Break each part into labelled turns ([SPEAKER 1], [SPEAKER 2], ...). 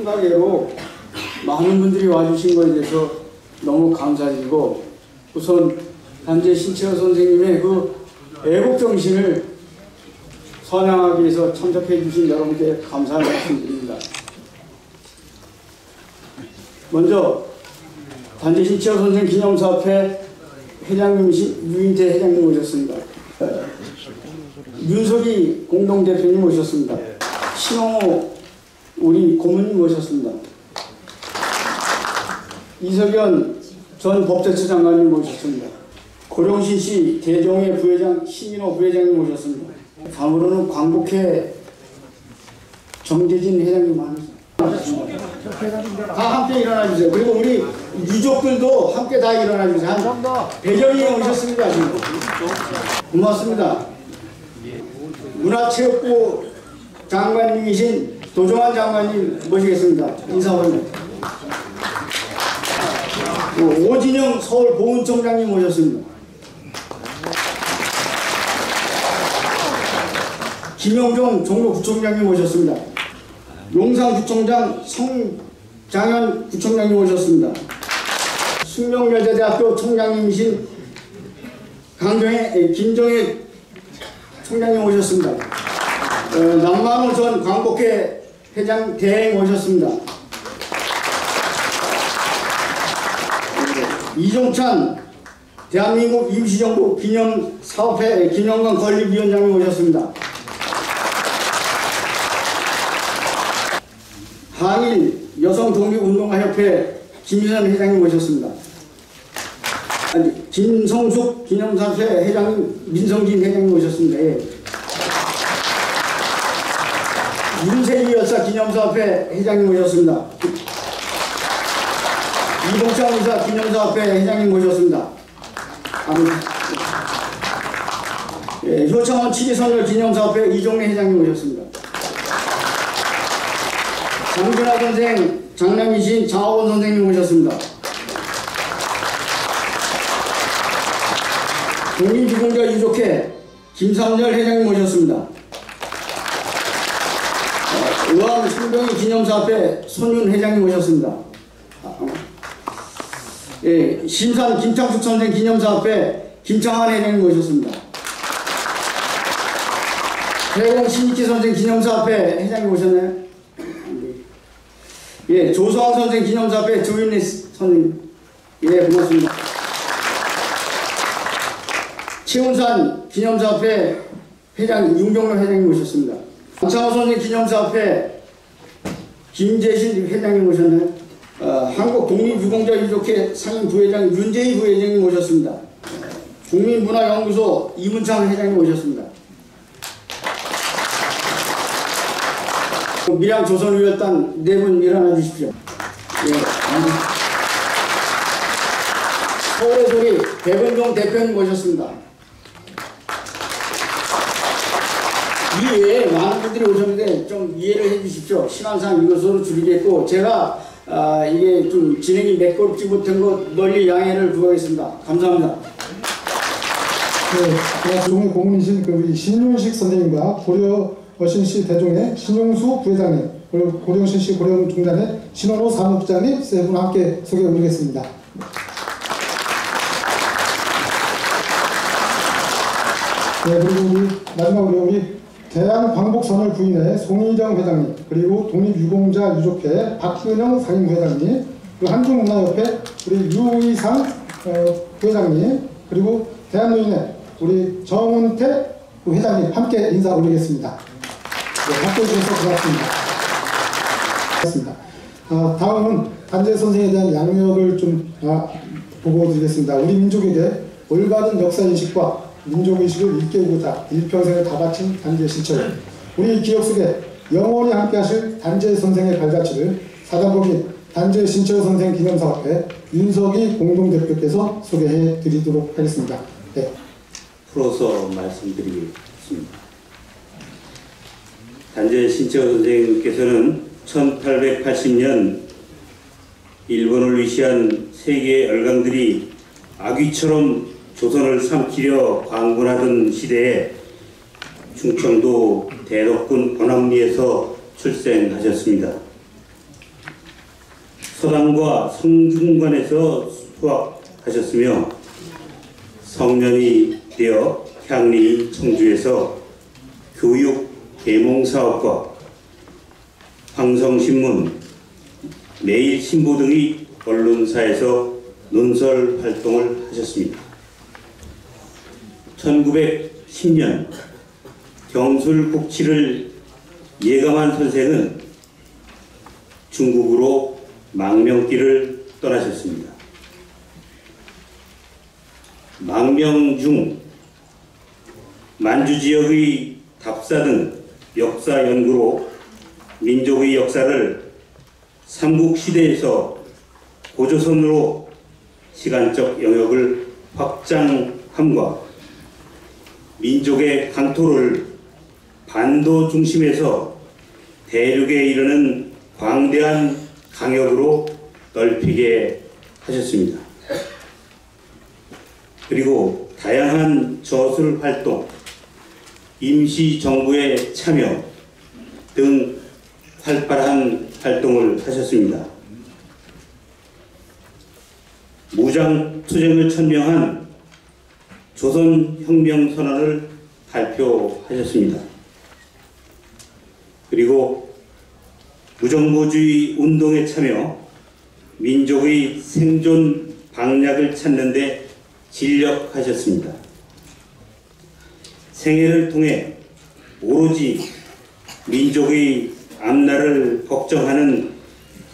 [SPEAKER 1] 생각외로 많은 분들이 와주신 것에 대해서 너무 감사드리고, 우선 단재 신채호 선생님의 그 애국정신을 선양하기 위해서 참석해 주신 여러분께 감사의 말씀드립니다. 먼저 단재 신채호 선생 기념사업회 회장님이신 유인태 회장님 오셨습니다. 윤석이 공동대표님 오셨습니다. 신홍호 우리 고문님 오셨습니다. 이석연 전 법제처 장관님 모셨습니다. 고령신시 대종회 부회장 신인호 부회장님 모셨습니다. 다음으로는 광복회 정재진 회장님 모셨습니다. 다 함께 일어나 주세요. 그리고 우리 유족들도 함께 다 일어나 주세요. 한 100여인이 오셨습니다. 지금. 고맙습니다. 문화체육부 장관님이신 도종환 장관님 모시겠습니다. 인사 올려. 오진영 서울보훈청장님 모셨습니다. 김영종 종로구청장님 모셨습니다. 용산구청장 성장현 구청장님 모셨습니다. 숙명여자대학교 총장님이신 김정혜 총장님 모셨습니다. 남만호 전 광복회 회장 대행 모셨습니다. 이종찬 대한민국 임시정부 기념사업회 김영관 건립위원장님 모셨습니다. 한일 여성독립운동가협회 김유선 회장님 모셨습니다. 김성숙 기념사업회 회장님 민성진 회장님 모셨습니다. 예. 윤세희 여사 기념사업회 회장님 모셨습니다. 이동창 의사 기념사업회 회장님 모셨습니다. 예, 효창원 치기선열 기념사업회 이종래 회장님 모셨습니다. 장준하 선생 장남이신 장학원 선생님 모셨습니다. 독립유공자 유족회 김삼열 회장님 모셨습니다. 의왕 신병희 기념사업회 손윤 회장님 모셨습니다. 예, 심산 김창숙 선생 기념사업회 김창환 회장님 모셨습니다. 대공 신익희 선생 기념사업회 회장님 모셨나요? 예, 조성황 선생 기념사업회 조인리 선생님. 예, 고맙습니다. 최운산 기념사업회 회장 윤경로 회장님 모셨습니다. 강창호 선생 기념사업회 김재신 회장님 모셨나요? 한국독립유공자 유족회 상임 부회장 윤재희 부회장님 모셨습니다. 국민문화연구소 이문창 회장님 모셨습니다. 밀양조선의회단 4분 일어나 주십시오. 예, 서울의 소리 백은종 대표님 모셨습니다. 이외에 많은 분들이 오셨는데 좀 이해를 해 주십시오. 시간상 이것으로 줄이겠고, 제가 이게 좀 진행이 매끄럽지 못한 것 널리 양해를 구하겠습니다. 감사합니다.
[SPEAKER 2] 네, 종의 고문이신 우리 신윤식 선생님과 고려신시 대종의 신용수 부회장님, 그리고 고령신시 고령종단의 신원호 사무부장님 세 분 함께 소개해 드리겠습니다. 네, 그리고 우리 마지막으로 우리 대한광복선을 부인의 송희정 회장님, 그리고 독립유공자 유족회 박근영 상임부회장님, 그리고 한중문화협회 우리 유의상 부회장님, 그리고 대한노인회 우리 정은태 회장님 함께 인사 올리겠습니다. 네, 함께해 주셔서 고맙습니다. 다음은 단재 선생에 대한 양력을 좀 보고 드리겠습니다. 우리 민족에게 올바른 역사인식과 민족의식을 일깨우고자 일평생을 다 바친 단재 신채호, 우리 기억 속에 영원히 함께하실 단재 선생의 발자취를 사단법인 단재 신채호 선생 기념사업회 윤석이 공동대표께서 소개해 드리도록 하겠습니다. 네.
[SPEAKER 3] 풀어서 말씀드리겠습니다. 단재 신채호 선생님께서는 1880년 일본을 위시한 세계의 열강들이 아귀처럼 조선을 삼키려 광군하던 시대에 충청도 대덕군 번왕리에서 출생하셨습니다. 서당과 성중관에서 수학하셨으며 성년이 되어 향리인 청주에서 교육 계몽사업과 황성신문, 매일신보 등의 언론사에서 논설 활동을 하셨습니다. 1910년 경술국치를 예감한 선생은 중국으로 망명길을 떠나셨습니다. 망명 중 만주 지역의 답사 등 역사 연구로 민족의 역사를 삼국시대에서 고조선으로 시간적 영역을 확장함과 민족의 강토를 반도 중심에서 대륙에 이르는 광대한 강역으로 넓히게 하셨습니다. 그리고 다양한 저술 활동, 임시정부에 참여 등 활발한 활동을 하셨습니다. 무장투쟁을 천명한 조선혁명선언을 발표하셨습니다. 그리고 무정부주의 운동에 참여 민족의 생존 방략을 찾는 데 진력하셨습니다. 생애를 통해 오로지 민족의 앞날을 걱정하는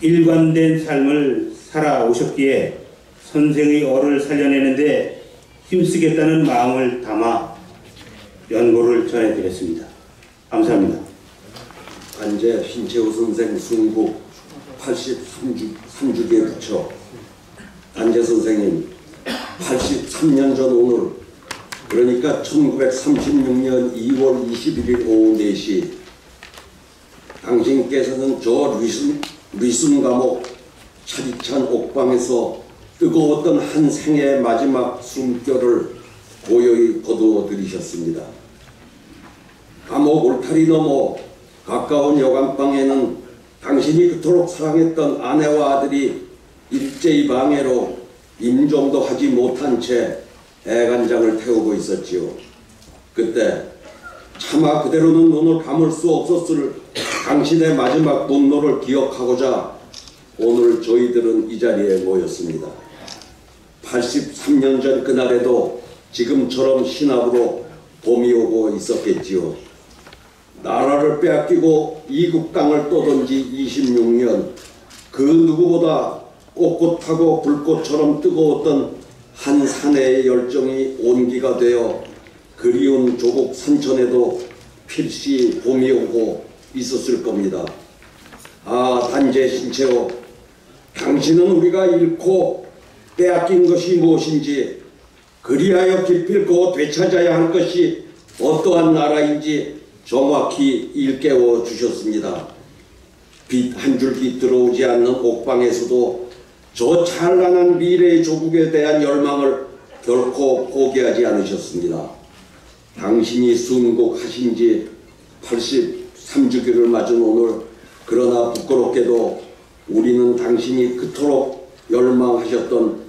[SPEAKER 3] 일관된 삶을 살아오셨기에 선생의 어를 살려내는 데 힘쓰겠다는 마음을 담아 연고를 전해드렸습니다. 감사합니다.
[SPEAKER 4] 단재 신채호 선생 순국 83주기에 붙여 단재 선생님 83년 전 오늘, 그러니까 1936년 2월 21일 오후 4시 당신께서는 저 리순 감옥 차디찬 옥방에서 뜨거웠던 한 생의 마지막 숨결을 고요히 거두어 들이셨습니다. 감옥 울타리 넘어 가까운 여관방에는 당신이 그토록 사랑했던 아내와 아들이 일제히 방해로 임종도 하지 못한 채 애간장을 태우고 있었지요. 그때 차마 그대로는 눈을 감을 수 없었을 당신의 마지막 분노를 기억하고자 오늘 저희들은 이 자리에 모였습니다. 83년 전 그날에도 지금처럼 신압으로 봄이 오고 있었겠지요. 나라를 빼앗기고 이국 땅을 떠돈 지 26년, 그 누구보다 꼿꼿하고 불꽃처럼 뜨거웠던 한 사내의 열정이 온기가 되어 그리운 조국 산천에도 필시 봄이 오고 있었을 겁니다. 아, 단재 신채호, 당신은 우리가 잃고 빼앗긴 것이 무엇인지, 그리하여 기필코 되찾아야 할 것이 어떠한 나라인지 정확히 일깨워 주셨습니다. 빛 한 줄기 들어오지 않는 옥방에서도 저 찬란한 미래의 조국에 대한 열망을 결코 포기하지 않으셨습니다. 당신이 순국하신 지 83주기를 맞은 오늘, 그러나 부끄럽게도 우리는 당신이 그토록 열망하셨던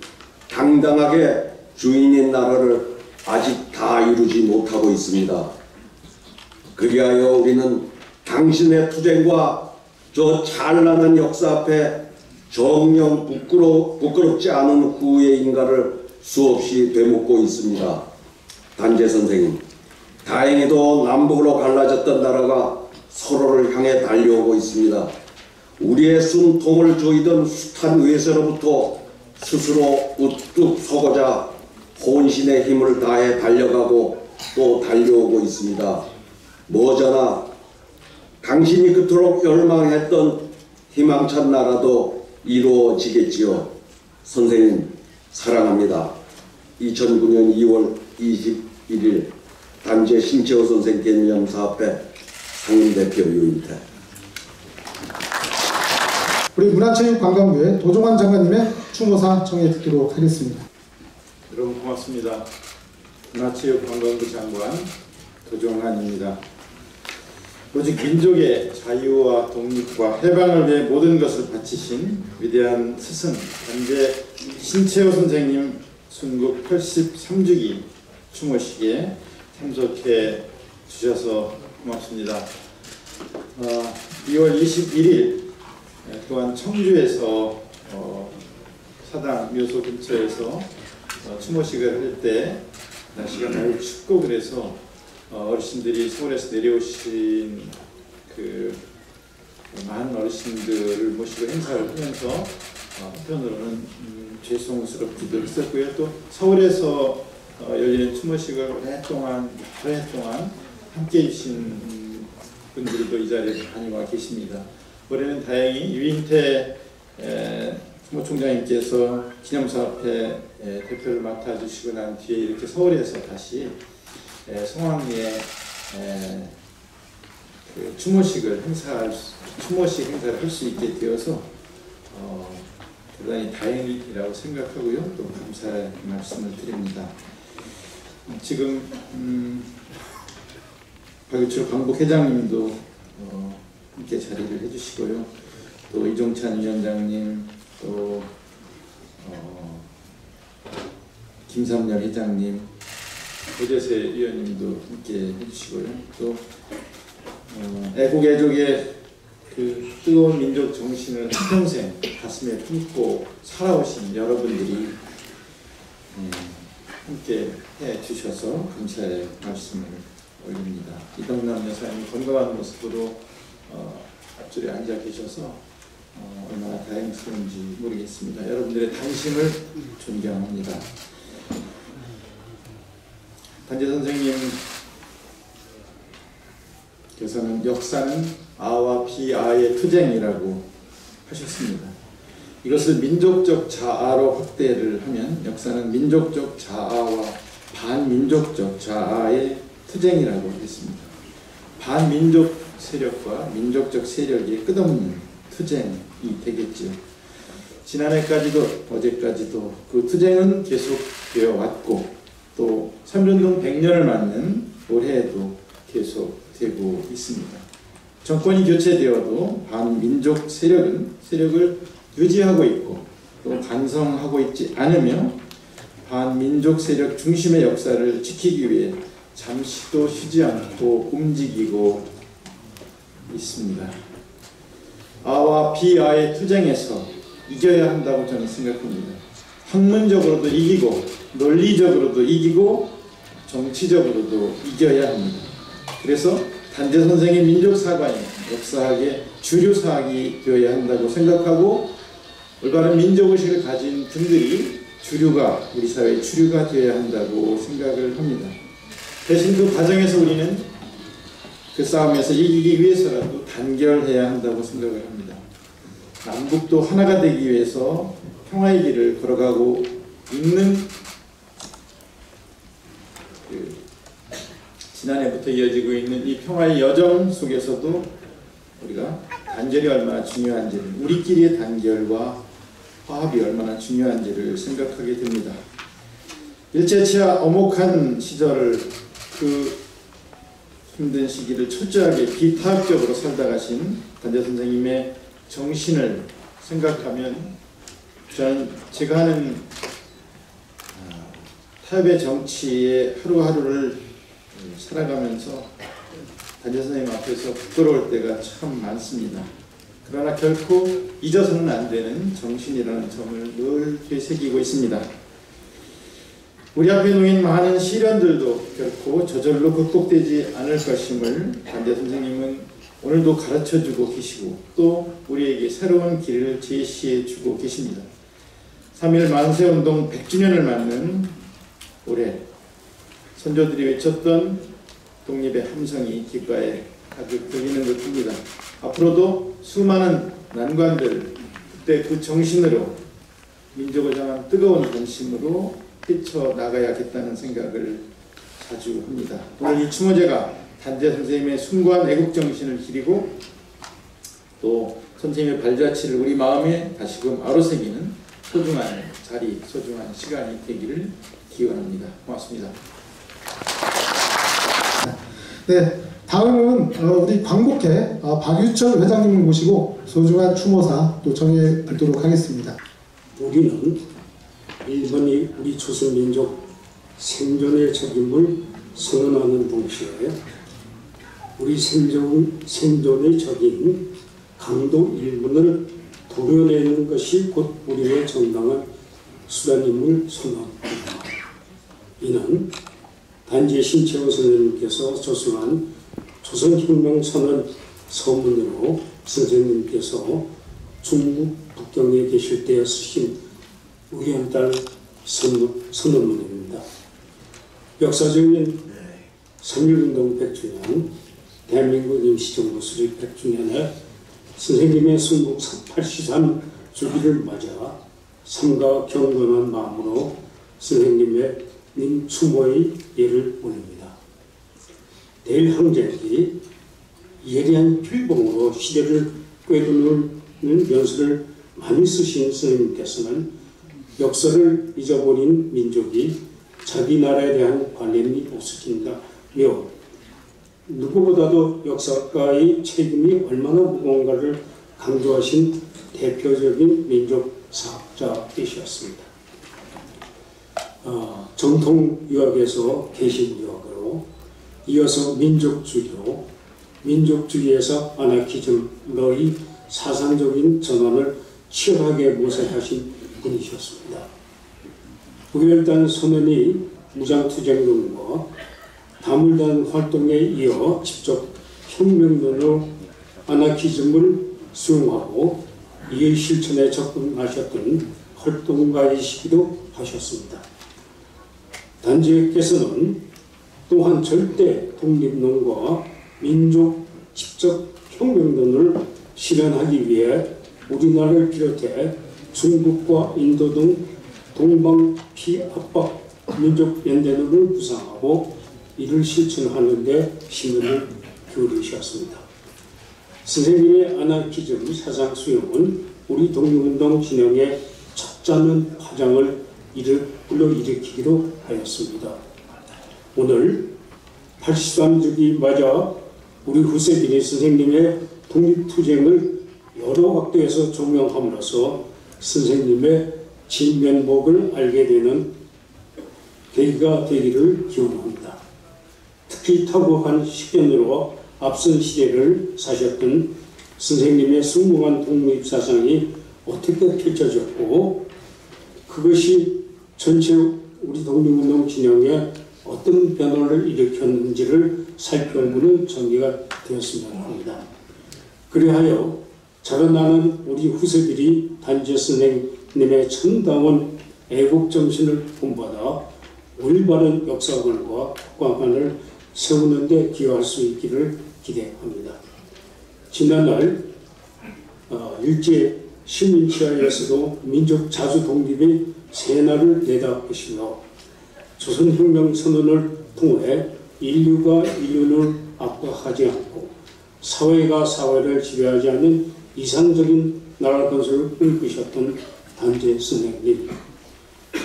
[SPEAKER 4] 당당하게 주인인 나라를 아직 다 이루지 못하고 있습니다. 그리하여 우리는 당신의 투쟁과 저 찬란한 역사 앞에 정녕 부끄럽지 않은 후의 인가를 수없이 되묻고 있습니다. 단재 선생님, 다행히도 남북으로 갈라졌던 나라가 서로를 향해 달려오고 있습니다. 우리의 숨통을 조이던 숱한 외세로부터 스스로 우뚝 서고자 혼신의 힘을 다해 달려가고 또 달려오고 있습니다. 머저나 당신이 그토록 열망했던 희망찬 나라도 이루어지겠지요. 선생님 사랑합니다. 2009년 2월 21일 단재 신채호 선생 기념사업회 상임대표 유인태.
[SPEAKER 2] 우리 문화체육관광부의 도종환 장관님의 추모사 청해 듣도록 하겠습니다.
[SPEAKER 5] 여러분 고맙습니다. 문화체육관광부 장관 도종환입니다. 오직 민족의 자유와 독립과 해방을 위해 모든 것을 바치신 위대한 스승 단재 신채호 선생님 순국 83주기 추모식에 참석해 주셔서 고맙습니다. 2월 21일 또한 청주에서 사당 묘소 근처에서 추모식을 할 때 날씨가 매우 춥고 그래서 어르신들이 서울에서 내려오신 그 많은 어르신들을 모시고 행사를 하면서 한편으로는 죄송스럽기도 했었고요. 또 서울에서 열리는 추모식을 여러 해 동안 함께해 주신 분들도 이 자리에 많이 와 계십니다. 올해는 다행히 유인태 추모총장님께서 기념사업회 대표를 맡아주시고 난 뒤에 이렇게 서울에서 다시 성황리에 그 추모식 행사를 할 수 있게 되어서 대단히 다행이라고 생각하고요. 또 감사의 말씀을 드립니다. 지금 박유철 광복회장님도 함께 자리를 해주시고요. 또 이종찬 위원장님, 또 김삼열 회장님, 오재세 위원님도 함께 해주시고요. 또 애국 애족의 그 뜨거운 민족 정신을 한평생 가슴에 품고 살아오신 여러분들이 함께 해주셔서 감사의 말씀을 올립니다. 이덕남 여사님 건강한 모습으로 앞줄에 앉아 계셔서 얼마나 다행스러운지 모르겠습니다. 여러분들의 단심을 존경합니다. 단재 선생님께서는 역사는 아와 비아의 투쟁이라고 하셨습니다. 이것을 민족적 자아로 확대를 하면 역사는 민족적 자아와 반민족적 자아의 투쟁이라고 했습니다. 반민족 세력과 민족적 세력의 끝없는 투쟁이 되겠죠. 지난해까지도 어제까지도 그 투쟁은 계속되어 왔고 또 3.1운동 100년을 맞는 올해에도 계속되고 있습니다. 정권이 교체되어도 반민족 세력을 유지하고 있고 또 반성하고 있지 않으며 반민족 세력 중심의 역사를 지키기 위해 잠시도 쉬지 않고 움직이고 있습니다. 아와 비아의 투쟁에서 이겨야 한다고 저는 생각합니다. 학문적으로도 이기고 논리적으로도 이기고 정치적으로도 이겨야 합니다. 그래서 단재 선생의 민족사관이 역사학의 주류사학이 되어야 한다고 생각하고 올바른 민족의식을 가진 분들이 우리 사회의 주류가 되어야 한다고 생각을 합니다. 대신 그 과정에서 우리는 그 싸움에서 이기기 위해서라도 단결해야 한다고 생각을 합니다. 남북도 하나가 되기 위해서 평화의 길을 걸어가고 있는 지난해부터 이어지고 있는 이 평화의 여정 속에서도 우리가 단절이 얼마나 중요한지, 우리끼리의 단결과 화합이 얼마나 중요한지를 생각하게 됩니다. 일제치하 엄혹한 시절을 그 힘든 시기를 철저하게 비타협적으로 살다 가신 단재 선생님의 정신을 생각하면 저는 제가 하는 타협의 정치의 하루하루를 살아가면서 단재 선생님 앞에서 부끄러울 때가 참 많습니다. 그러나 결코 잊어서는 안 되는 정신이라는 점을 늘 되새기고 있습니다. 우리 앞에 놓인 많은 시련들도 결코 저절로 극복되지 않을 것임을 단재 선생님은 오늘도 가르쳐주고 계시고 또 우리에게 새로운 길을 제시해주고 계십니다. 3.1 만세운동 100주년을 맞는 올해 선조들이 외쳤던 독립의 함성이 귓가에 가득 들리는 듯합니다. 앞으로도 수많은 난관들 그때 그 정신으로 민족을 향한 뜨거운 관심으로 헤쳐나가야겠다는 생각을 자주 합니다. 오늘 이 추모제가 단재 선생님의 숭고한 애국정신을 기리고 또 선생님의 발자취를 우리 마음에 다시금 아로새기는 소중한 자리, 소중한 시간이 되기를 기원합니다. 고맙습니다.
[SPEAKER 2] 네, 다음은 우리 광복회 박유철 회장님을 모시고 소중한 추모사 또 정해 듣도록 하겠습니다.
[SPEAKER 6] 우리는 일본이 우리 조선민족 생존의 책임을 선언하는 동시에 우리 생존의 적인 강도 일본을 도려내는 것이 곧 우리의 정당한 수단임을 선언합니다. 이는 단지 신채호 선생님께서 저술한 조선혁명선언 서문으로 선생님께서 중국 북경에 계실 때 쓰신 의연달 선언문입니다. 역사적인 3.1운동 100주년, 대한민국 임시정부 수립 100주년에 선생님의 순국 83주기를 맞아 삼가 경건한 마음으로 선생님의 추모의 예를 올립니다. 대일항쟁이 예리한 필봉으로 시대를 꿰두는 연설을 많이 쓰신 선생님께서는 역사를 잊어버린 민족이 자기 나라에 대한 관념이 없어진다며 누구보다도 역사가의 책임이 얼마나 무거운가를 강조하신 대표적인 민족 사학자이셨습니다. 정통유학에서 계시유학으로 이어서 민족주의로 민족주의에서 아나키즘의 사상적인 전환을 치열하게 모색하신 분이셨습니다. 우열단 선언이 무장투쟁론과 다물단 활동에 이어 직접 혁명론으로 아나키즘을 수용하고 이의 실천에 접근하셨던 활동가이시기도 하셨습니다. 단지께서는 또한 절대 독립론과 민족 직접 혁명론을 실현하기 위해 우리나라를 비롯해 중국과 인도 등 동방 피압박 민족연대론을 구상하고 이를 실천하는 데 힘을 기울이셨습니다. 선생님의 아나키즘 사상 수용은 우리 독립운동 진영의 척자는 파장을 불러일으키기도 하였습니다. 오늘 83주기 맞아 우리 후세들이 선생님의 독립투쟁을 여러 각도에서 조명함으로써 선생님의 진면목을 알게 되는 계기가 되기를 기원합니다. 특히 탁월한 식견으로 앞선 시대를 사셨던 선생님의 숭고한 독립사상이 어떻게 펼쳐졌고 그것이 전체 우리 독립운동 진영에 어떤 변화를 일으켰는지를 살펴보는 전기가 되었으면 합니다. 그리하여 자라나는 우리 후세들이 단지 선생님의 참다운 애국정신을 본받아 올바른 역사관과 국가관을 세우는 데 기여할 수 있기를 기대합니다. 지난날 일제 식민지하에서도 민족 자주 독립의 새날을 내다보시며 조선혁명선언을 통해 인류가 인류를 압박하지 않고 사회가 사회를 지배하지 않는 이상적인 나라 건설을 꿈꾸셨던 단재 선생님,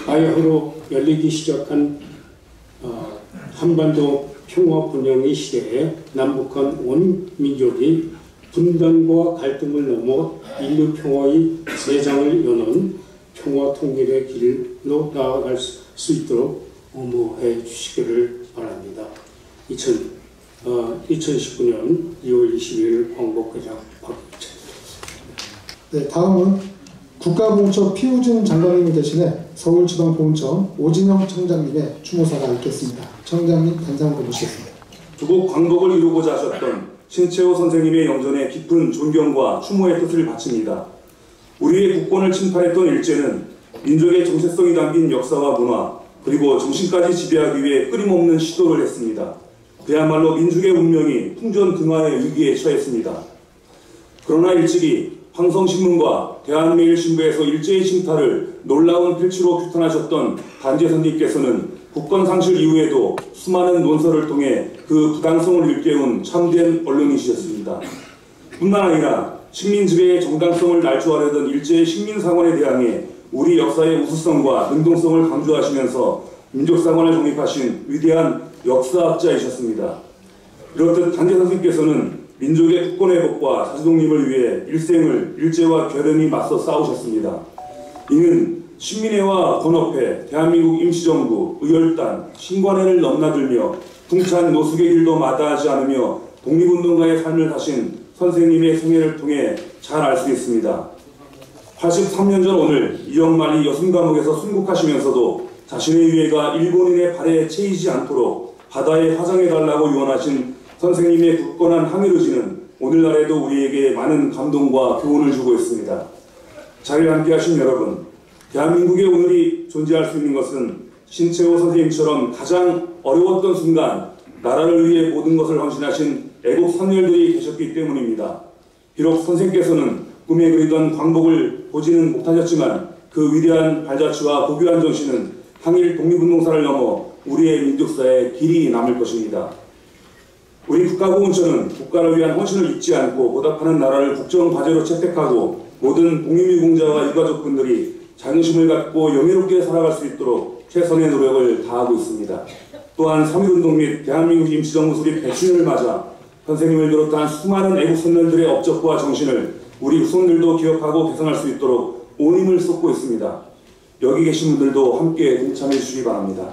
[SPEAKER 6] 바야흐로 열리기 시작한 한반도 평화 분영의 시대에 남북한 온 민족이 분단과 갈등을 넘어 인류 평화의 세상을 여는 평화 통일의 길로 나아갈 수 있도록 엄호해 주시기를 바랍니다. 2019년 2월 22일 광복회장 박유철.
[SPEAKER 2] 네, 다음은 국가보훈처 피우준 장관님 대신에 서울지방보훈처 오진영 청장님의 추모사가 있겠습니다. 청장님 단상으로 모시겠습니다.
[SPEAKER 7] 조국 광복을 이루고자 하셨던 신채호 선생님의 영전에 깊은 존경과 추모의 뜻을 바칩니다. 우리의 국권을 침탈했던 일제는 민족의 정체성이 담긴 역사와 문화 그리고 정신까지 지배하기 위해 끊임없는 시도를 했습니다. 그야말로 민족의 운명이 풍전등화의 위기에 처했습니다. 그러나 일찍이 황성신문과 대한매일신부에서 일제의 침탈을 놀라운 필치로 규탄하셨던 단재 선생님께서는 국권 상실 이후에도 수많은 논설을 통해 그 부당성을 일깨운 참된 언론이셨습니다. 뿐만 아니라 식민지배의 정당성을 날조하려던 일제의 식민상원에 대항해 우리 역사의 우수성과 능동성을 강조하시면서 민족상원을 정립하신 위대한 역사학자이셨습니다. 이렇듯 단재 선생님께서는 민족의 국권 회복과 자주 독립을 위해 일생을 일제와 결연히 맞서 싸우셨습니다. 이는 신민회와 권업회, 대한민국 임시정부, 의열단, 신관회를 넘나들며 풍찬 노숙의 길도 마다하지 않으며 독립운동가의 삶을 사신 선생님의 생애를 통해 잘 알 수 있습니다. 83년 전 오늘 이영만리 여순감옥에서 순국하시면서도 자신의 유해가 일본인의 발에 채이지 않도록 바다에 화장해달라고 유언하신 선생님의 굳건한 항일 의지는 오늘날에도 우리에게 많은 감동과 교훈을 주고 있습니다. 자리를 함께 하신 여러분, 대한민국의 오늘이 존재할 수 있는 것은 신채호 선생님처럼 가장 어려웠던 순간 나라를 위해 모든 것을 헌신하신 애국 선열들이 계셨기 때문입니다. 비록 선생님께서는 꿈에 그리던 광복을 보지는 못하셨지만 그 위대한 발자취와 고귀한 정신은 항일 독립운동사를 넘어 우리의 민족사에 길이 남을 것입니다. 우리 국가보훈처는 국가를 위한 헌신을 잊지 않고 보답하는 나라를 국정과제로 채택하고 모든 독립유공자와 유가족분들이 자긍심을 갖고 영예롭게 살아갈 수 있도록 최선의 노력을 다하고 있습니다. 또한 3.1운동 및 대한민국 임시정부 수립 100주년을 맞아 선생님을 비롯한 수많은 애국선열들의 업적과 정신을 우리 후손들도 기억하고 개선할 수 있도록 온 힘을 쏟고 있습니다. 여기 계신 분들도 함께 동참해 주시기 바랍니다.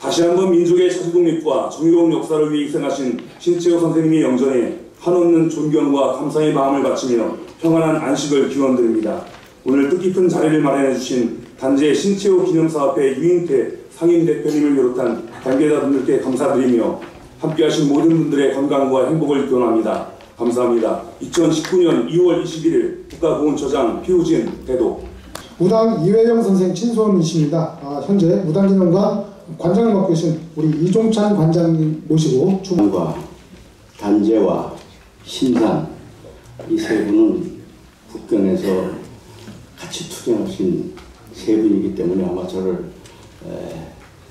[SPEAKER 7] 다시 한번 민족의 자주독립과 정의로운 역사를 위해 희생하신 신채호 선생님의 영전에 한없는 존경과 감사의 마음을 바치며 평안한 안식을 기원드립니다. 오늘 뜻깊은 자리를 마련해 주신 단재 신채호 기념사업회 유인태 상임대표님을 비롯한 관계자분들께 감사드리며 함께하신 모든 분들의 건강과 행복을 기원합니다. 감사합니다. 2019년 2월 21일 국가보훈처장 피우진 대도.
[SPEAKER 2] 무당 이회영 선생 친손이십니다. 현재 무당기념관 관장을 맡고 계신 우리 이종찬 관장님 모시고
[SPEAKER 8] 주문과 단재와 신산 이 세 분은 국경에서 같이 투쟁하신 세 분이기 때문에 아마 저를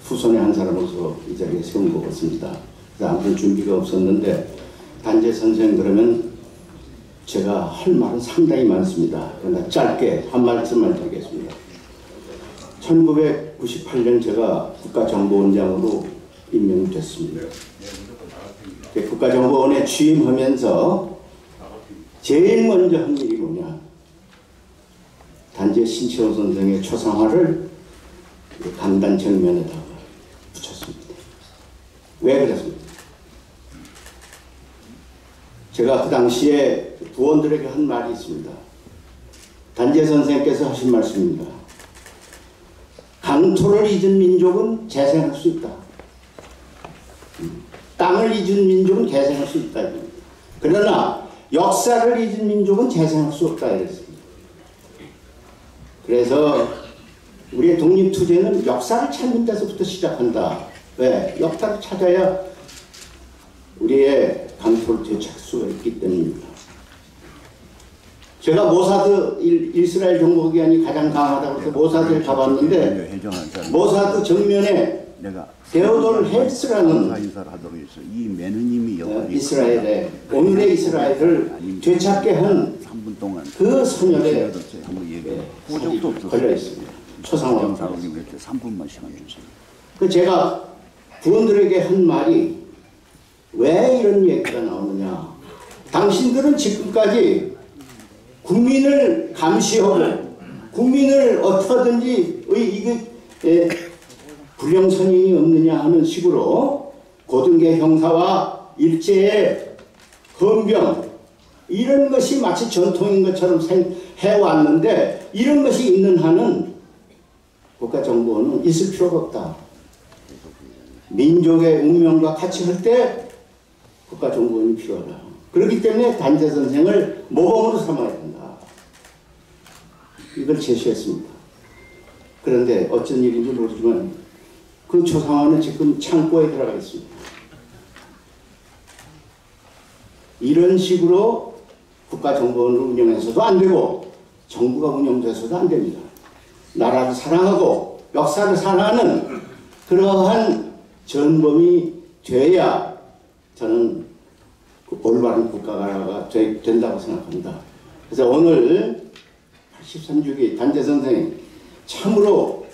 [SPEAKER 8] 후손의 한 사람으로서 이 자리에 세운 것 같습니다. 그래서 아무런 준비가 없었는데 단재 선생 그러면 제가 할 말은 상당히 많습니다. 그러나 짧게 한 말씀만 드리겠습니다. 1998년 제가 국가정보원장으로 임명됐습니다. 국가정보원에 취임하면서 제일 먼저 한 일이 뭐냐, 단재 신채호 선생의 초상화를 강단 정면에다가 붙였습니다. 왜 그랬습니까? 제가 그 당시에 부원들에게 한 말이 있습니다. 단재 선생께서 하신 말씀입니다. 강토를 잊은 민족은 재생할 수 있다. 땅을 잊은 민족은 재생할 수 있다. 그러나 역사를 잊은 민족은 재생할 수 없다. 이랬습니다. 그래서 우리의 독립투쟁은 역사를 찾는 데서부터 시작한다. 왜? 역사를 찾아야 우리의 강토를 되찾을 수가 있기 때문입니다. 제가 모사드 이스라엘 정보기관이 가장 강하다고 해서 모사드에 가봤는데 모사드 정면에 데오돌 헬스라는 이스라엘의 오늘의 이스라엘을 되찾게 한 그 선열에 걸려 있습니다. 초상화.
[SPEAKER 9] 3분만 시간 주세요.
[SPEAKER 8] 그 제가 부원들에게 한 말이 왜 이런 얘기가 나오느냐. 당신들은 지금까지 국민을 감시하고 국민을 어떻게든지 이게 불령선인이 없느냐 하는 식으로 고등계 형사와 일제의 헌병 이런 것이 마치 전통인 것처럼 해왔는데 이런 것이 있는 한은 국가정보원은 있을 필요가 없다. 민족의 운명과 같이 할 때 국가정보원이 필요하다. 그렇기 때문에 단재 선생을 모범으로 삼아야 된다. 이걸 제시했습니다. 그런데 어쩐 일인지 모르지만 그 초상화는 지금 창고에 들어가 있습니다. 이런 식으로 국가정보원을 운영해서도 안 되고 정부가 운영돼서도 안 됩니다. 나라를 사랑하고 역사를 사랑하는 그러한 전범이 돼야 저는 올바른 국가가 된다고 생각합니다. 그래서 오늘 83주기 단재 선생님 참으로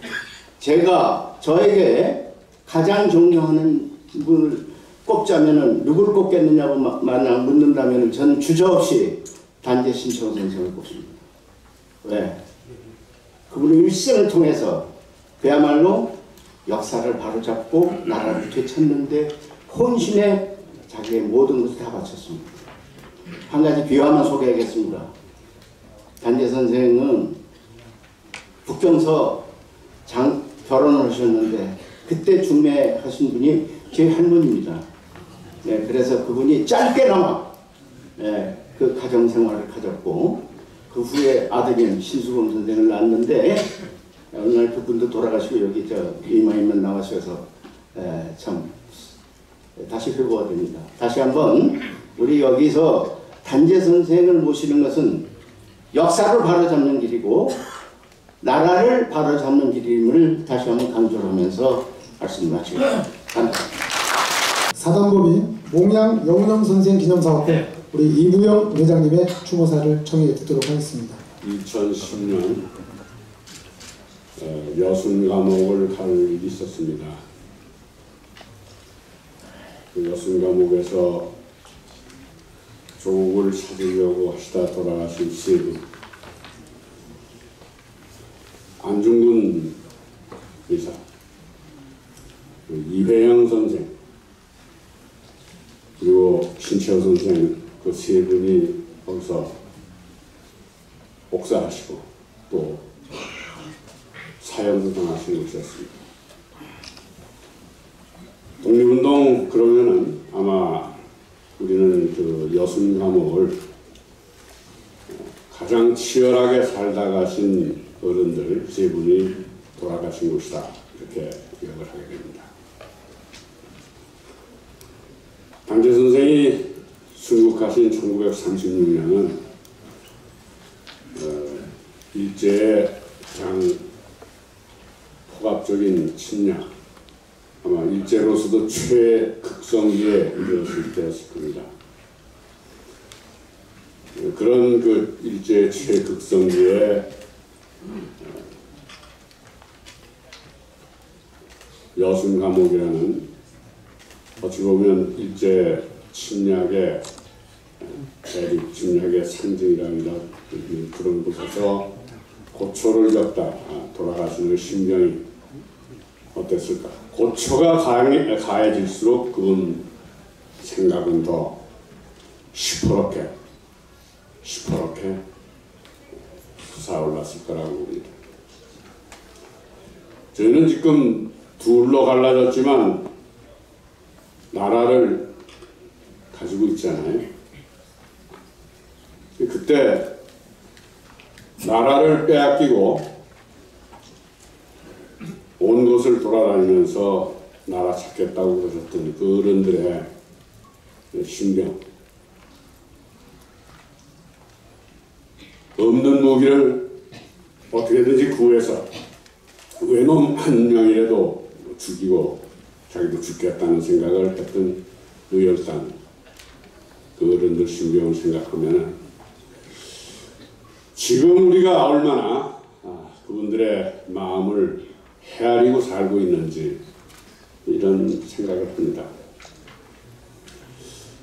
[SPEAKER 8] 제가 저에게 가장 존경하는 분을 꼽자면은 누굴 꼽겠느냐고 만약 묻는다면은 저는 주저없이 단재 신채호 선생을 꼽습니다. 왜? 그분의 일생을 통해서 그야말로 역사를 바로잡고 나라를 되찾는데 혼신의 자기의 모든 것을 다 바쳤습니다. 한 가지 비화만 소개하겠습니다. 단재 선생은 북경서 결혼을 하셨는데 그때 중매하신 분이 제 할머니입니다. 네, 그래서 그분이 짧게나마 그 가정생활을 가졌고 그 후에 아들인 신수봉 선생을 낳았는데 어느 날 그분도 돌아가시고 여기 이마에만 나와셔서 참 다시 회고가 됩니다. 다시 한번 우리 여기서 단재 선생을 모시는 것은 역사를 바로잡는 길이고 나라를 바로잡는 길임을 다시 한번 강조하면서 말씀 마치겠습니다.
[SPEAKER 2] 사단법인 몽양 영운영 선생 기념사업회 우리 이부영 회장님의 추모사를 청해 듣도록 하겠습니다.
[SPEAKER 10] 2010년 여순 감옥을 갈 일이 있었습니다. 그 여순 감옥에서 조국을 찾으려고 하시다 돌아가신 세 분, 안중근 의사, 이회영 선생, 그리고 신채호 선생 그 세 분이 거기서 옥사하시고 또 사형을 당하신 것이었습니다. 독립운동 그러면은 아마 우리는 그 여순 감옥을 가장 치열하게 살다 가신 어른들 세 분이 돌아가신 곳이다 이렇게 기억을 하게 됩니다. 단재 선생이 순국하신 1936년은 일제의 가장 폭압적인 침략, 아마 일제로서도 최극성기에 이르렀을 때였을 겁니다. 그런 그 일제의 최극성기에 여순 감옥이라는 어찌 보면 일제 침략의 대립 침략의 상징이라는 그런 곳에서 고초를 겪다 돌아가시는 심경이 어땠을까? 고초가 가해질수록 그분 생각은 더 시퍼렇게 솟아올랐을 거라고 봅니다. 저희는 지금 둘로 갈라졌지만 나라를 가지고 있잖아요. 그때 나라를 빼앗기고 온 곳을 돌아다니면서 나라 찾겠다고 그러셨던 그 어른들의 심경, 없는 무기를 어떻게든지 구해서 외놈 한 명이라도 죽이고 자기도 죽겠다는 생각을 했던 그 열단, 그 어른들 심경을 생각하면 지금 우리가 얼마나 그분들의 마음을 헤아리고 살고 있는지 이런 생각을 합니다.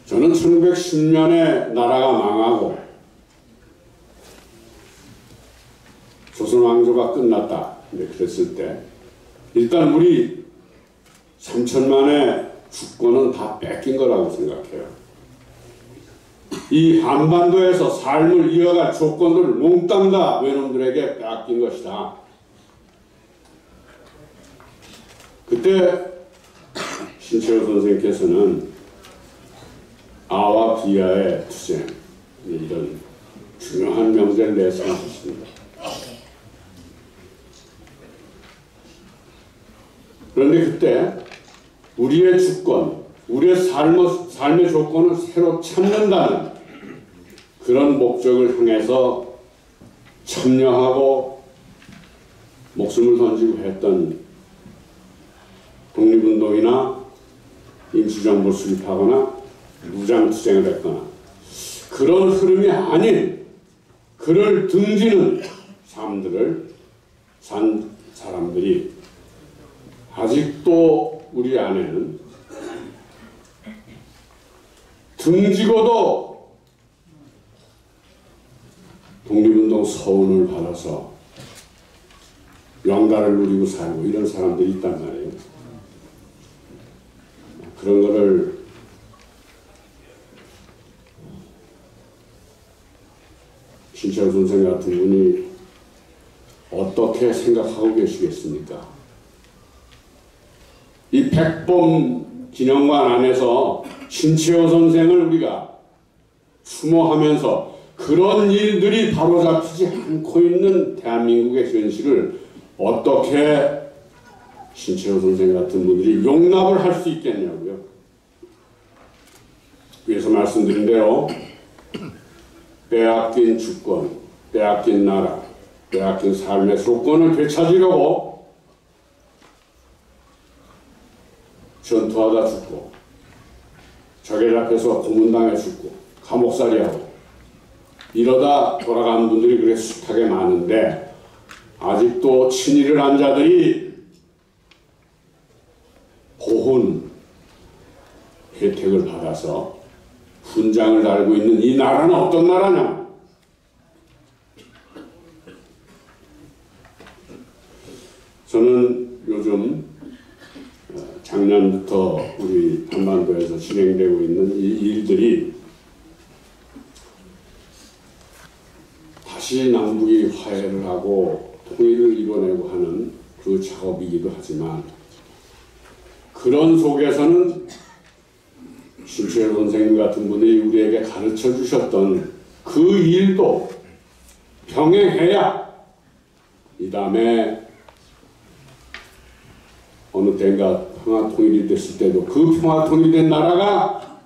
[SPEAKER 10] 저는 1910년에 나라가 망하고 조선왕조가 끝났다 그랬을 때 일단 우리 3천만의 주권은 다 뺏긴 거라고 생각해요. 이 한반도에서 삶을 이어갈 조건들을 몽땅 다 외놈들에게 뺏긴 것이다. 그때 신채호 선생님께서는 아와 비아의 투쟁 이런 중요한 명제를 내세우셨습니다. 그런데 그때 우리의 주권, 우리의 삶의 조건을 새로 찾는다는 그런 목적을 향해서 참여하고 목숨을 던지고 했던 독립운동이나 임시정부를 수립하거나 무장투쟁을 했거나 그런 흐름이 아닌 그를 등지는 삶들을 산 사람들이 아직도 우리 안에는 등지고도 독립운동 서운을 받아서 영가를 누리고 살고 이런 사람들이 있단 말이에요. 그런 거를 신채호 선생 같은 분이 어떻게 생각하고 계시겠습니까? 이 백범 기념관 안에서 신채호 선생을 우리가 추모하면서 그런 일들이 바로잡히지 않고 있는 대한민국의 현실을 어떻게 신채호 선생 같은 분들이 용납을 할 수 있겠냐고요. 위에서 말씀드린 대로 빼앗긴 주권, 빼앗긴 나라, 빼앗긴 삶의 소권을 되찾으려고 전투하다 죽고 적에 잡혀서 고문당해 죽고 감옥살이하고 이러다 돌아가는 분들이 그렇게 숱하게 많은데 아직도 친일을 한 자들이 보훈 혜택을 받아서 훈장을 달고 있는 이 나라는 어떤 나라냐? 저는 요즘 작년부터 우리 한반도에서 진행되고 있는 이 일들이 다시 남북이 화해를 하고 통일을 이뤄내고 하는 그 작업이기도 하지만 그런 속에서는 신채호 선생님 같은 분이 우리에게 가르쳐 주셨던 그 일도 병행해야 이 다음에 어느 때인가 평화통일이 됐을 때도 그 평화통일된 나라가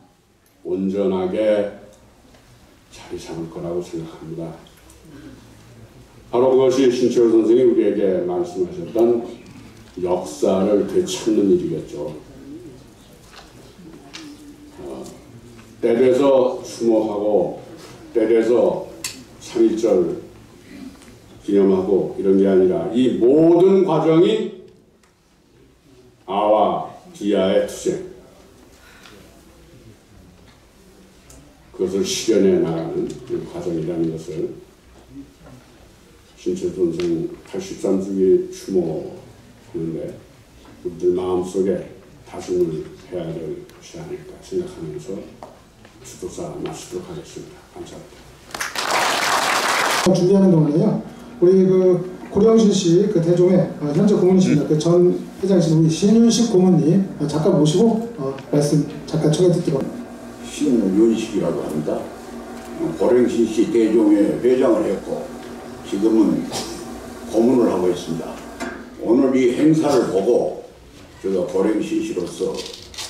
[SPEAKER 10] 온전하게 자리 잡을 거라고 생각합니다. 바로 그것이 신채호 선생이 우리에게 말씀하셨던 역사를 되찾는 일이겠죠. 때돼서 추모하고 때돼서 3.1절 기념하고 이런 게 아니라 이 모든 과정이 아와 디아의 투쟁, 그것을 실현해 나가는 과정이라는 것을 신채호 선생 83주기 추모하는데 우리들 마음속에 다짐을 해야 될 것이 아닐까 생각하면서 주도사 마치도록 하겠습니다. 감사합니다.
[SPEAKER 2] 준비하는 동안에요. 우리 그 고령신 씨 그 대종의 현재 고문이십니다. 그 전 회장이신 우리 신윤식 고문님 잠깐 모시고 말씀 잠깐 청해 듣도록.
[SPEAKER 11] 신윤식이라고 합니다. 고령신 씨 대종의 회장을 했고 지금은 고문을 하고 있습니다. 오늘 이 행사를 보고 제가 고령신 씨로서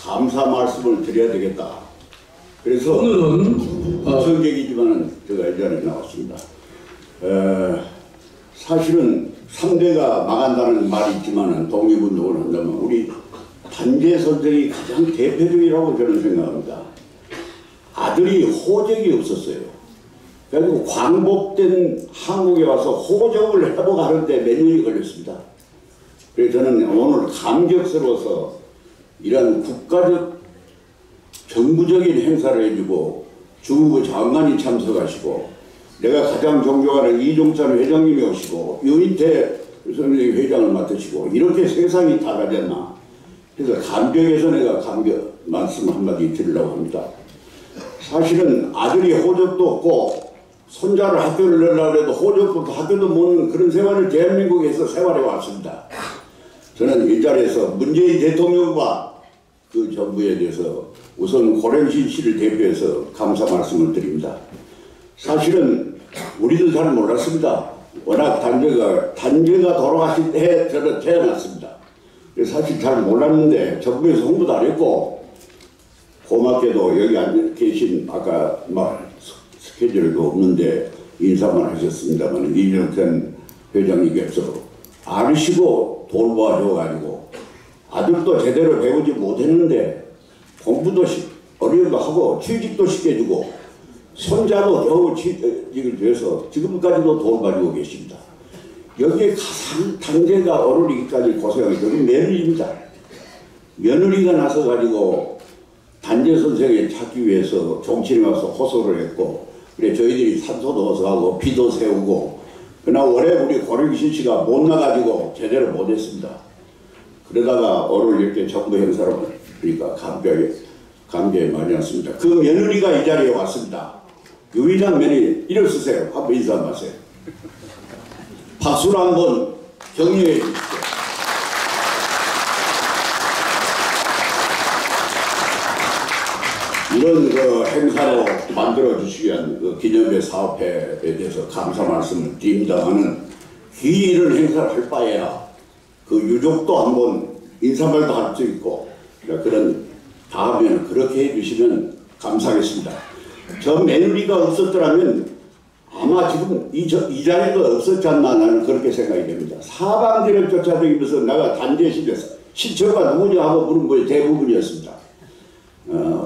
[SPEAKER 11] 감사 말씀을 드려야 되겠다. 그래서 오늘은 성격이지만은 제가 예전에 나왔습니다. 사실은 3대가 망한다는 말이 있지만은 독립운동을 한다면 우리 단재 선생이 가장 대표적이라고 저는 생각합니다. 아들이 호적이 없었어요. 그리고 광복된 한국에 와서 호적을 회복하는데 몇 년이 걸렸습니다. 그래서 저는 오늘 감격스러워서 이런 국가적 정부적인 행사를 해주고 중국 장관이 참석하시고 내가 가장 존경하는 이종찬 회장님이 오시고 유인태 선생님 회장을 맡으시고 이렇게 세상이 달라졌나. 그래서 감격해서 내가 감격 말씀 한마디 드리려고 합니다. 사실은 아들이 호적도 없고 손자를 학교를 넣으려고 해도 호적도 없고 학교도 못 넣는 그런 생활을 대한민국에서 생활해 왔습니다. 저는 이 자리에서 문재인 대통령과 그 정부에 대해서 우선 고령신 씨를 대표해서 감사 말씀을 드립니다. 사실은 우리도 잘 몰랐습니다. 워낙 단재가 돌아가실 때 저는 태어났습니다. 사실 잘 몰랐는데 정부에서 홍보도 안 했고 고맙게도 여기 앉아 계신 아까 스케줄도 없는데 인사만 하셨습니다만 이정찬 회장님께서 아르시고 돌봐줘가지고 아들도 제대로 배우지 못했는데 공부도 어려움도 하고 취직도 시켜주고 손자도 겨우 취직을 돼서 지금까지도 돌봐주고 계십니다. 여기에 가장 단계가 어른이기까지 고생하기 때문에 며느리입니다. 며느리가 나서가지고 단계 단재 선생을 찾기 위해서 종친에 와서 호소를 했고, 그래 저희들이 산소도 호소하고 비도 세우고, 그러나 올해 우리 고령신 씨가 못 나가지고 제대로 못했습니다. 그러다가 오늘 이렇게 정부 행사로 그러니까 감개에 많이 왔습니다. 그 며느리가 이 자리에 왔습니다. 유일한 며느리 일어서세요. 한번 인사 한번 하세요. 박수로 한번 격려해 주십시오. 이런 그 행사로 만들어 주시기 위한 그 기념회 사업회에 대해서 감사 말씀을 드립니다마는 이런 행사를 할 바에야 그 유족도 한번 인사말도 할 수 있고 그런 다음에는 그렇게 해주시면 감사하겠습니다. 저 며느리가 없었더라면 아마 지금 이 자리도 없었지 않나 나는 그렇게 생각이 됩니다. 사방지를 쫓아다니면서 내가 단재실에서 신처가 누구냐 하고 물은 거의 대부분이었습니다.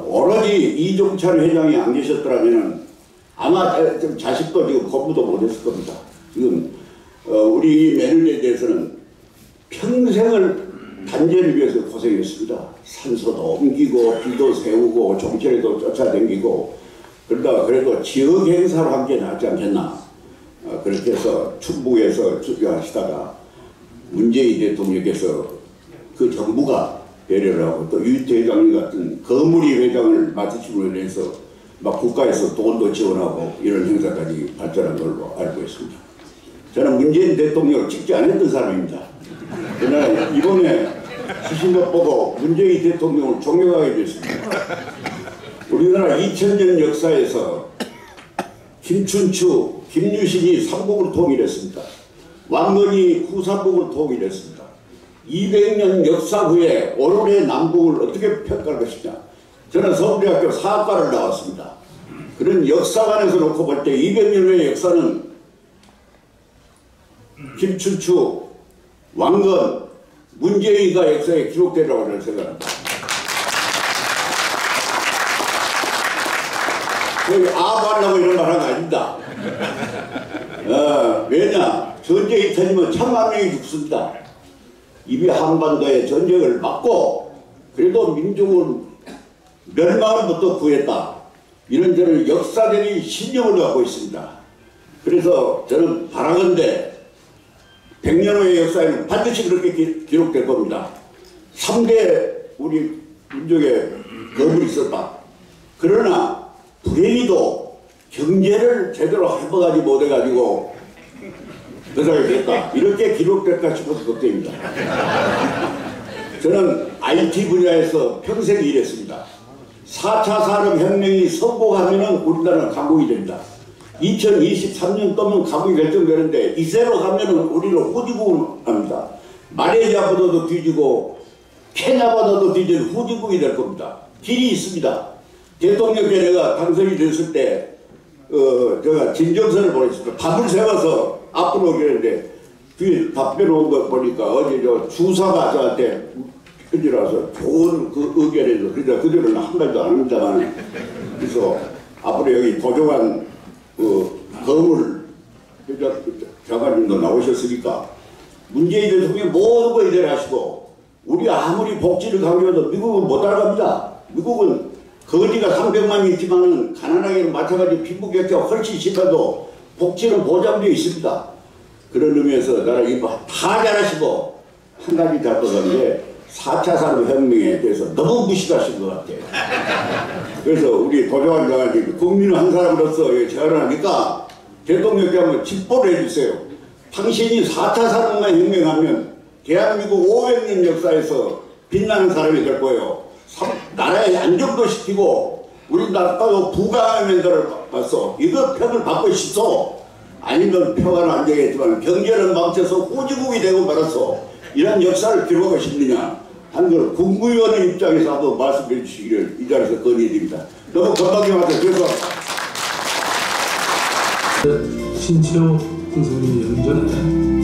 [SPEAKER 11] 오로지 이종찬 회장이 안 계셨더라면 아마 자식도 지금 공부도 못했을 겁니다. 지금 우리 며느리에 대해서는 평생을 단재를 위해서 고생했습니다. 산소도 옮기고 비도 세우고 종철에도 쫓아다니고 그러다가 그래도 지역 행사로 한 게 낫지 않겠나 그렇게 해서 충북에서 주교하시다가 문재인 대통령께서 그 정부가 배려를 하고 또 유태 회장님 같은 거물이 회장을 맡으심으로 인해서 막 국가에서 돈도 지원하고 이런 행사까지 발전한 걸로 알고 있습니다. 저는 문재인 대통령을 찍지 않았던 사람입니다. 그러나 이번에 하신 것 보고 문재인 대통령을 존경하게 됐습니다. 우리나라 2000년 역사에서 김춘추, 김유신이 삼국을 통일했습니다. 왕건이 후삼국을 통일했습니다. 200년 역사 후에 오늘의 남북을 어떻게 평가할 것이냐. 저는 서울대학교 사학과를 나왔습니다. 그런 역사관에서 놓고 볼 때 200년 후의 역사는 김춘추, 왕건, 문재인과 역사에 기록되라고 저는 생각합니다. 저기 아부하려고 이런 말 하는 거 아닙니다. 왜냐? 전쟁이 터지면 1000만 명이 죽습니다. 이미 한반도의 전쟁을 막고 그래도 민족을 멸망으로부터 구했다. 이런 저는 역사적인 신념을 갖고 있습니다. 그래서 저는 바라건대 100년 후의 역사에는 반드시 그렇게 기록될 겁니다. 3대 우리 민족의 거물이 있었다. 그러나 불행히도 경제를 제대로 해보가지 못해가지고 그사람이 됐다. 이렇게 기록될까 싶어서 걱정입니다. 저는 IT 분야에서 평생 일했습니다. 4차 산업혁명이 성공하면 우리나라는 강국이 됩니다. 2023년 또면 강국이 결정되는데 이대로 가면 우리는 후지국을 합니다. 말레이시아보다도 뒤지고 케냐보다도 뒤지는 후지국이 될 겁니다. 길이 있습니다. 대통령께 내가 당선이 됐을 때 제가 진정서를 보냈습니다. 답을 세워서 앞으로 오겠는데 뒤에 답변 온 거 보니까 어제 저 주사가 저한테 편지라서 좋은 그 의견에서 그러니까 그들은 한 말도 안 합니다만 그래서 앞으로 여기 도종환 거물 장관님도 나오셨으니까 문재인 대통령 모든 거 이대로 하시고 우리 아무리 복지를 강조해도 미국은 못 따라갑니다. 미국은 거지가 300만이 있지만은 가난하게는 마찬가지 빈부격차가 훨씬 심해도 복지는 보장되어 있습니다. 그런 의미에서 나라 이거 다 잘하시고 한 가지 잡아가는데 4차 산업혁명에 대해서 너무 무시하신 것 같아요. 그래서 우리 도종환 장관님 국민 한 사람으로서 제안을 하니까 대통령께 한번 직보를 해주세요. 당신이 4차 산업혁명 하면 대한민국 500년 역사에서 빛나는 사람이 될 거예요. 나라의 안정도 시키고 우리나라도 부강한 면들을 봤어. 이거 평을 받고 싶소. 아니면 평화는 안 되겠지만 경제는 망쳐서 호지국이 되고 말았어. 이런 역사를 기록하고 싶느냐 하는 걸 국무위원의 입장에서 한번 말씀해 주시기를 이 자리에서 건의드립니다. 너무 건방져가지고 죄송합니다.
[SPEAKER 6] 신채호 선생님 연전의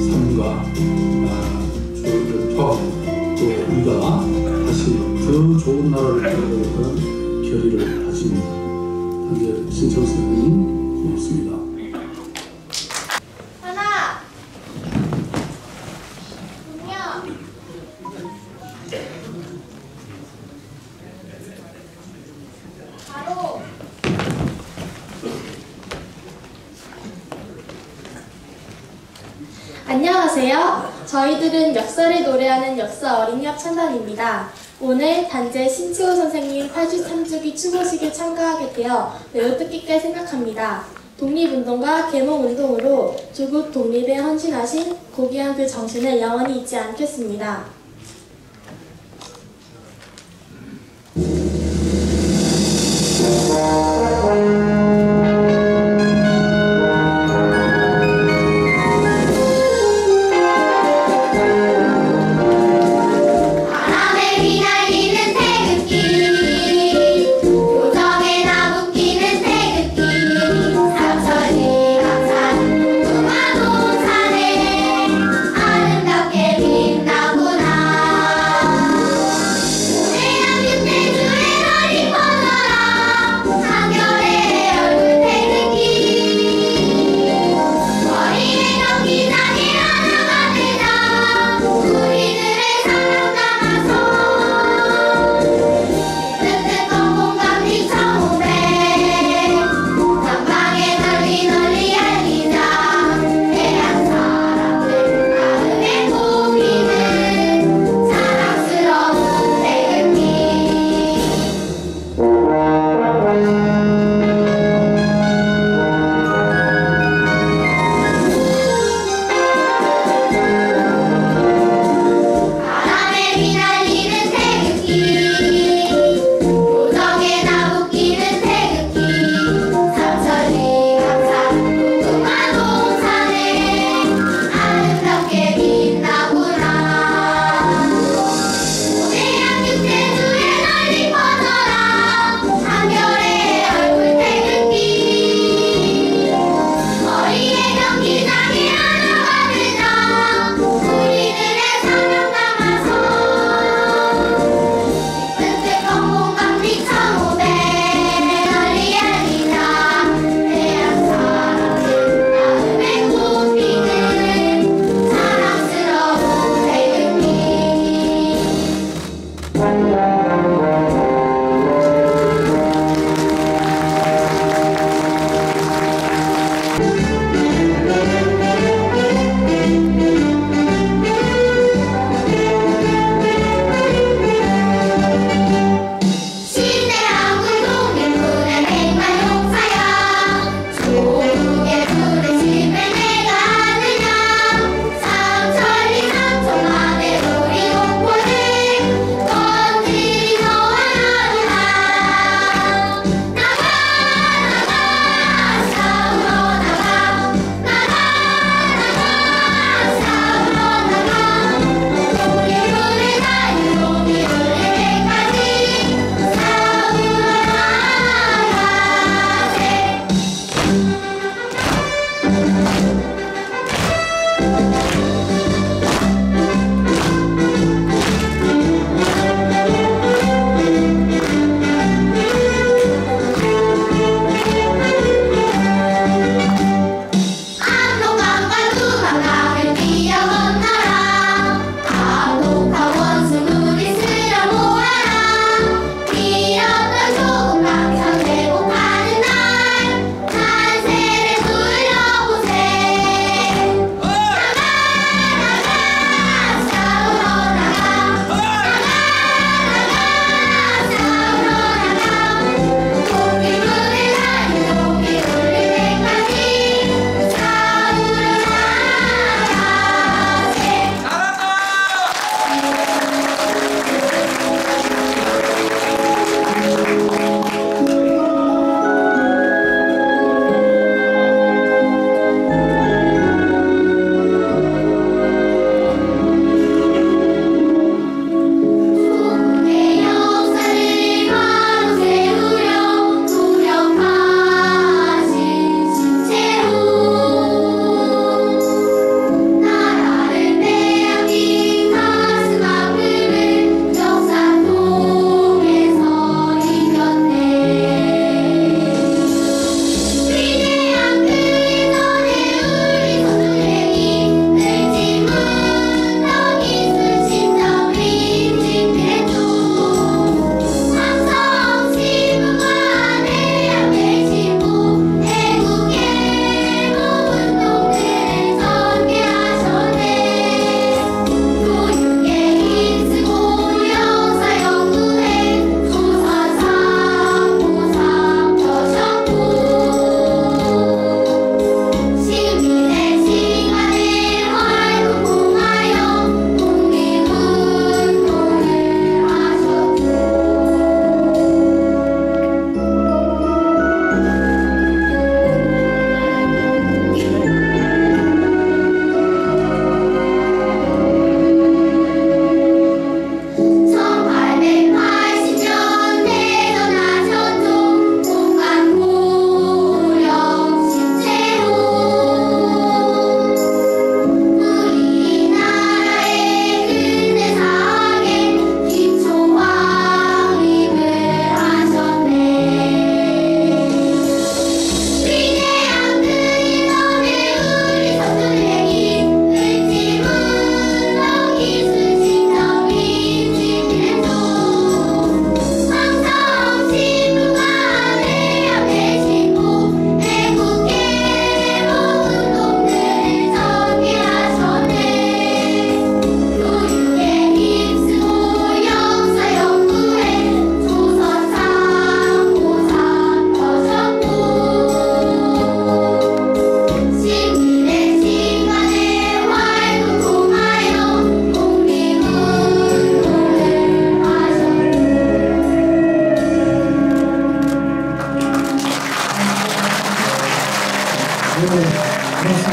[SPEAKER 6] 삶과 주를 펴 또 우리가 다시 더 좋은 나라를 만들어가는 결의를 하십니다. 단재 신채호 선생님 고맙습니다.
[SPEAKER 12] 안녕하세요. 저희들은 역사를 노래하는 역사 어린이 합창단입니다. 오늘 단재 신치호 선생님 83주기 추모식에 참가하게 되어 매우 뜻깊게 생각합니다. 독립운동과 계몽운동으로 조국 독립에 헌신하신 고귀한 그 정신을 영원히 잊지 않겠습니다.
[SPEAKER 13] 아름답게 빛나구나.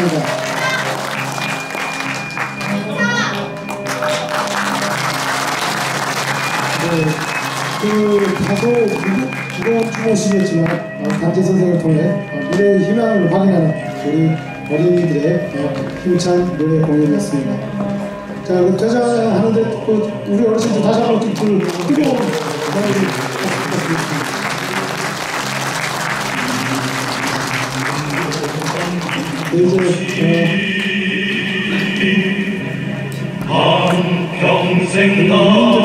[SPEAKER 2] 감사합니다. 다소 무거운 추모시겠지만 단재 선생을 통해 미래의 희망을 확인하는 우리 어린이들의 힘찬 노래 공연이었습니다. 자, 퇴장하는데 우리 어르신들 다시 한번 뜨거운 박수 부탁드립니다. 이제
[SPEAKER 13] 한평생 나